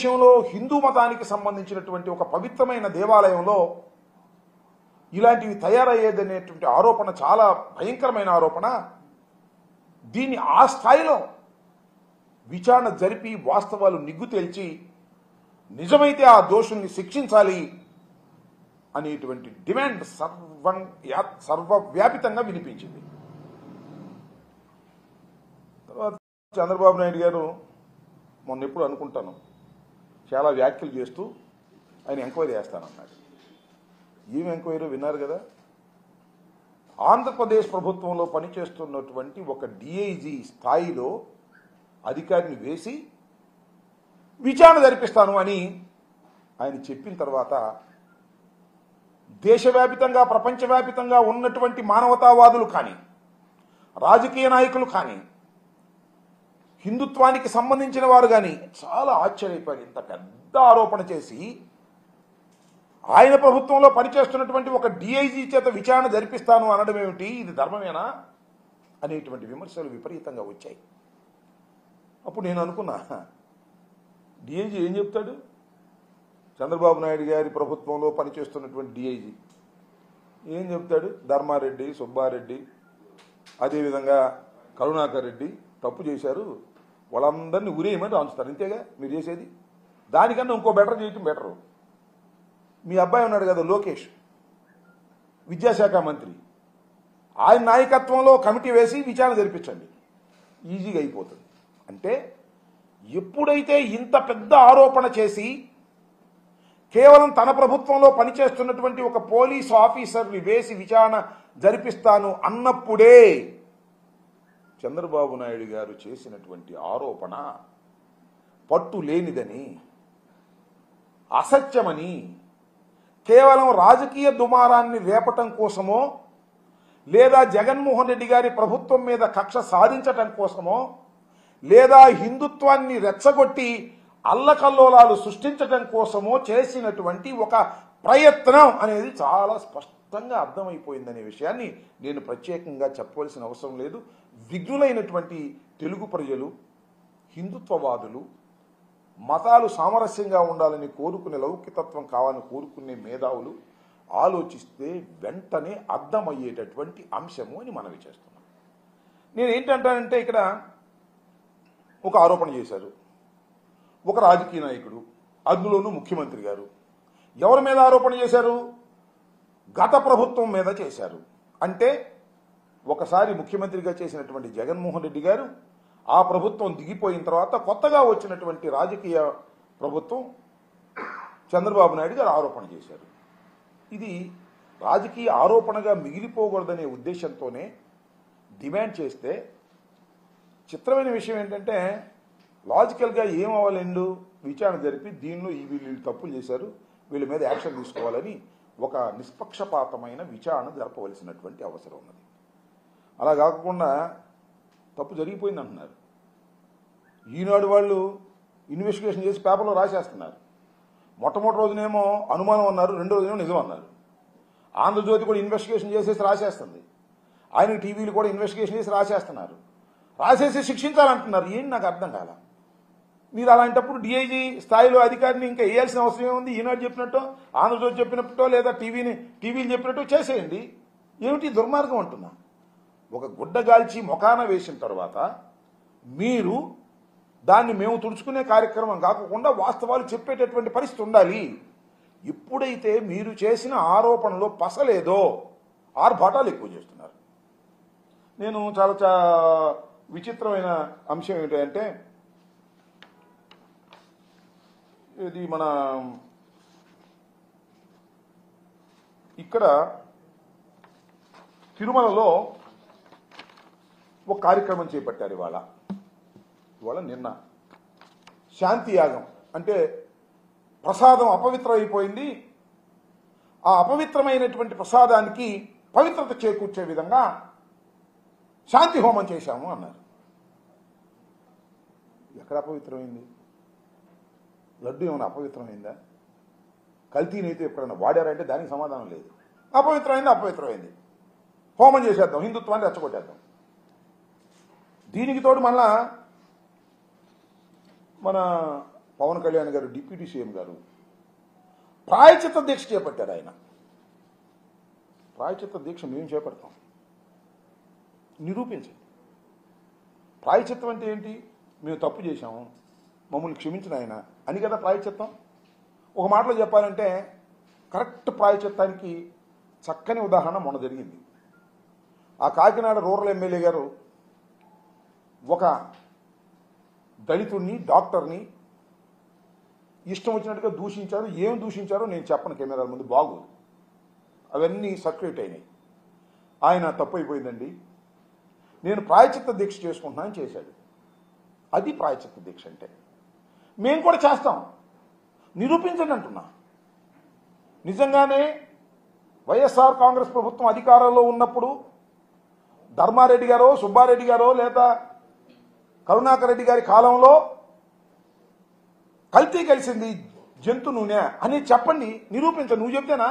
విషయంలో హిందూ మతానికి సంబంధించినటువంటి ఒక పవిత్రమైన దేవాలయంలో ఇలాంటివి తయారయ్యేదనేటువంటి ఆరోపణ చాలా భయంకరమైన ఆరోపణ. దీన్ని ఆ స్థాయిలో విచారణ జరిపి వాస్తవాలు నిగ్గు తేల్చి నిజమైతే ఆ దోషుల్ని శిక్షించాలి అనేటువంటి డిమాండ్ సర్వవ్యాపితంగా వినిపించింది. తర్వాత చంద్రబాబు నాయుడు గారు మొన్న ఎప్పుడు అనుకుంటాను చాలా వ్యాఖ్యలు చేస్తూ ఆయన ఎంక్వైరీ చేస్తానన్నాడు. ఏం ఎంక్వైరీ విన్నారు కదా. ఆంధ్రప్రదేశ్ ప్రభుత్వంలో పనిచేస్తున్నటువంటి ఒక డిఐజీ స్థాయిలో అధికారిని వేసి విచారణ జరిపిస్తాను అని ఆయన చెప్పిన తర్వాత దేశవ్యాపితంగా ప్రపంచవ్యాపితంగా ఉన్నటువంటి మానవతావాదులు కానీ రాజకీయ నాయకులు కానీ హిందుత్వానికి సంబంధించిన వారు కానీ చాలా ఆశ్చర్యపోయారు. ఇంత పెద్ద ఆరోపణ చేసి ఆయన ప్రభుత్వంలో పనిచేస్తున్నటువంటి ఒక డిఐజీ చేత విచారణ జరిపిస్తాను అనడం ఏమిటి, ఇది ధర్మమేనా అనేటువంటి విమర్శలు విపరీతంగా వచ్చాయి. అప్పుడు నేను అనుకున్నా, డిఐజీ ఏం చెప్తాడు? చంద్రబాబు నాయుడు గారి ప్రభుత్వంలో పనిచేస్తున్నటువంటి డిఐజీ ఏం చెప్తాడు? ధర్మారెడ్డి, సుబ్బారెడ్డి, అదేవిధంగా కరుణాకర్ రెడ్డి తప్పు చేశారు, వాళ్ళందరినీ ఉరేయమని రాంచుతారు. ఇంతేగా మీరు చేసేది. దానికన్నా ఇంకో బెటర్ చేయటం బెటరు. మీ అబ్బాయి ఉన్నాడు కదా లోకేష్, విద్యాశాఖ మంత్రి, ఆయన నాయకత్వంలో కమిటీ వేసి విచారణ జరిపించండి, ఈజీగా అయిపోతుంది. అంటే ఎప్పుడైతే ఇంత పెద్ద ఆరోపణ చేసి కేవలం తన ప్రభుత్వంలో పనిచేస్తున్నటువంటి ఒక పోలీస్ ఆఫీసర్ని వేసి విచారణ జరిపిస్తాను అన్నప్పుడే చంద్రబాబు నాయుడు గారు చేసినటువంటి ఆరోపణ పట్టు లేనిదని, అసత్యమని, కేవలం రాజకీయ దుమారాన్ని రేపటం కోసమో లేదా జగన్మోహన్ రెడ్డి గారి ప్రభుత్వం మీద కక్ష సాధించటం కోసమో లేదా హిందుత్వాన్ని రెచ్చగొట్టి అల్లకల్లోలాలు సృష్టించటం కోసమో చేసినటువంటి ఒక ప్రయత్నం అనేది చాలా స్పష్టంగా అర్థమైపోయిందనే విషయాన్ని నేను ప్రత్యేకంగా చెప్పవలసిన అవసరం లేదు. విఘ్నులైనటువంటి తెలుగు ప్రజలు, హిందుత్వవాదులు, మతాలు సామరస్యంగా ఉండాలని కోరుకునే, లౌకికతత్వం కావాలని కోరుకునే మేధావులు ఆలోచిస్తే వెంటనే అర్థమయ్యేటటువంటి అంశము అని మనవి చేస్తున్నాం. నేను ఏంటంటానంటే, ఇక్కడ ఒక ఆరోపణ చేశారు ఒక రాజకీయ నాయకుడు, అందులోనూ ముఖ్యమంత్రి గారు. ఎవరి మీద ఆరోపణ చేశారు? గత ప్రభుత్వం మీద చేశారు. అంటే ఒకసారి ముఖ్యమంత్రిగా చేసినటువంటి జగన్మోహన్ రెడ్డి గారు ఆ ప్రభుత్వం దిగిపోయిన తర్వాత కొత్తగా వచ్చినటువంటి రాజకీయ ప్రభుత్వం చంద్రబాబు నాయుడు గారు ఆరోపణ చేశారు. ఇది రాజకీయ ఆరోపణగా మిగిలిపోకూడదనే ఉద్దేశంతోనే డిమాండ్ చేస్తే, చిత్రమైన విషయం ఏంటంటే లాజికల్గా ఏం అవ్వాలండు, విచారణ జరిపి దీనిలో వీళ్ళు తప్పులు చేశారు, వీళ్ళ మీద యాక్షన్ తీసుకోవాలని ఒక నిష్పక్షపాతమైన విచారణ జరపవలసినటువంటి అవసరం ఉన్నది. అలా కాకుండా తప్పు జరిగిపోయింది అంటున్నారు. ఈనాడు వాళ్ళు ఇన్వెస్టిగేషన్ చేసి పేపర్లో రాసేస్తున్నారు. మొట్టమొదటి రోజునేమో అనుమానం అన్నారు, రెండో రోజునేమో నిజం అన్నారు. ఆంధ్రజ్యోతి కూడా ఇన్వెస్టిగేషన్ చేసేసి రాసేస్తుంది, ఆయన టీవీలు కూడా ఇన్వెస్టిగేషన్ చేసి రాసేస్తున్నారు. రాసేసి శిక్షించాలంటున్నారు. ఏంటి నాకు అర్థం కాల. మీరు అలాంటప్పుడు డిఐజీ స్థాయిలో అధికారిని ఇంకా వేయాల్సిన అవసరం ఏముంది? ఈనాడు చెప్పినట్టు, ఆంధ్రజ్యోతి చెప్పినట్టో లేదా టీవీలు చెప్పినట్టు చేసేయండి. ఏమిటి దుర్మార్గం అంటున్నా. ఒక గుడ్డగాల్చి మొఖాన వేసిన తర్వాత మీరు దాన్ని మేము తుడుచుకునే కార్యక్రమం కాకుండా వాస్తవాలు చెప్పేటటువంటి పరిస్థితి ఉండాలి. ఎప్పుడైతే మీరు చేసిన ఆరోపణలో పసలేదో ఆర్భాటాలు ఎక్కువ చేస్తున్నారు. నేను చాలా విచిత్రమైన అంశం ఏంటంటే, ఇది మన ఇక్కడ తిరుమలలో ఒక కార్యక్రమం చేపట్టారు. ఇవాళ నిన్న శాంతి యాగం అంటే ప్రసాదం అపవిత్రం అయిపోయింది, ఆ అపవిత్రమైనటువంటి ప్రసాదానికి పవిత్రత చేకూర్చే విధంగా శాంతి హోమం చేశాము అన్నారు. ఎక్కడ అపవిత్రమైంది? లడ్డు ఏమైనా అపవిత్రమైందా? కల్తీనైతే ఎప్పుడైనా వాడారంటే దానికి సమాధానం లేదు. అపవిత్రమైంది, హోమం చేసేద్దాం, హిందుత్వాన్ని రెచ్చగొట్టేద్దాం. దీనికి తోడు మళ్ళా మన పవన్ కళ్యాణ్ గారు డిప్యూటీ సీఎం గారు ప్రాయచిత్త దీక్ష చేపట్టారు. ఆయన ప్రాయచిత్త దీక్ష మేము చేపడతాం, నిరూపించండి. ప్రాయచిత్తం అంటే ఏంటి? మేము తప్పు చేశాము, మమ్మల్ని క్షమించిన ఆయన అని కదా ప్రాయచిత్తం. ఒక మాటలో చెప్పాలంటే కరెక్ట్ ప్రాయచిత్తానికి చక్కని ఉదాహరణ మొన్న జరిగింది. ఆ కాకినాడ రూరల్ ఎమ్మెల్యే గారు ఒక దళితుడిని, డాక్టర్ని ఇష్టం వచ్చినట్టుగా దూషించారు. ఏం దూషించారో నేను చెప్పను కెమెరాల ముందు, బాగోదు, అవన్నీ సర్క్యులేట్ అయినాయి. ఆయన తప్పు అయిపోయిందండి, నేను ప్రాయచిత్త దీక్ష చేసుకుంటున్నానని చేశాడు. అది ప్రాయచిత్త దీక్ష అంటే. మేము కూడా చేస్తాం, నిరూపించండి అంటున్నా. నిజంగానే వైఎస్ఆర్ కాంగ్రెస్ ప్రభుత్వం అధికారంలో ఉన్నప్పుడు ధర్మారెడ్డి గారో, సుబ్బారెడ్డి గారో, లేదా కరుణాకర్ రెడ్డి గారి కాలంలో కల్తీ కలిసింది జంతు నూనె అని చెప్పండి, నిరూపించండి. నువ్వు చెప్తేనా?